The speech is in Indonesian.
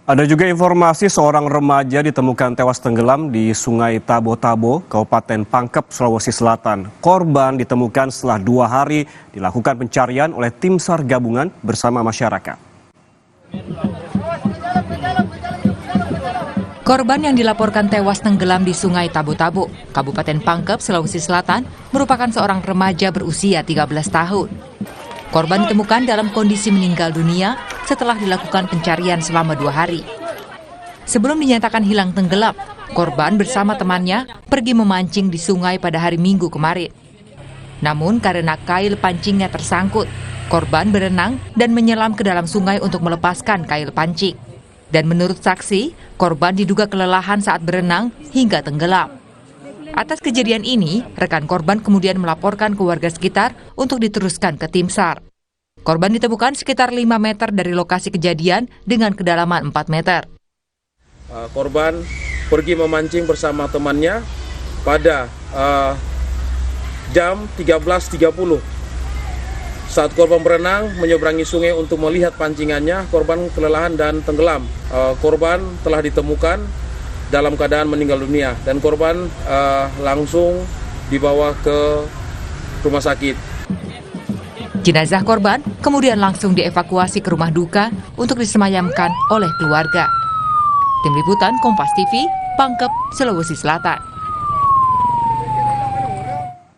Ada juga informasi seorang remaja ditemukan tewas tenggelam di Sungai Tabo-Tabo, Kabupaten Pangkep, Sulawesi Selatan. Korban ditemukan setelah 2 hari dilakukan pencarian oleh tim SAR gabungan bersama masyarakat. Korban yang dilaporkan tewas tenggelam di Sungai Tabo-Tabo, Kabupaten Pangkep, Sulawesi Selatan, merupakan seorang remaja berusia 13 tahun. Korban ditemukan dalam kondisi meninggal dunia setelah dilakukan pencarian selama 2 hari. Sebelum dinyatakan hilang tenggelam, korban bersama temannya pergi memancing di sungai pada hari Minggu kemarin. Namun karena kail pancingnya tersangkut, korban berenang dan menyelam ke dalam sungai untuk melepaskan kail pancing. Dan menurut saksi, korban diduga kelelahan saat berenang hingga tenggelam. Atas kejadian ini, rekan korban kemudian melaporkan ke warga sekitar untuk diteruskan ke tim SAR. Korban ditemukan sekitar 5 meter dari lokasi kejadian dengan kedalaman 4 meter. Korban pergi memancing bersama temannya pada jam 13.30. Saat korban berenang menyeberangi sungai untuk melihat pancingannya, korban kelelahan dan tenggelam. Korban telah ditemukan dalam keadaan meninggal dunia dan korban langsung dibawa ke rumah sakit. Jenazah korban kemudian langsung dievakuasi ke rumah duka untuk disemayamkan oleh keluarga. Tim Liputan Kompas TV, Pangkep, Sulawesi Selatan.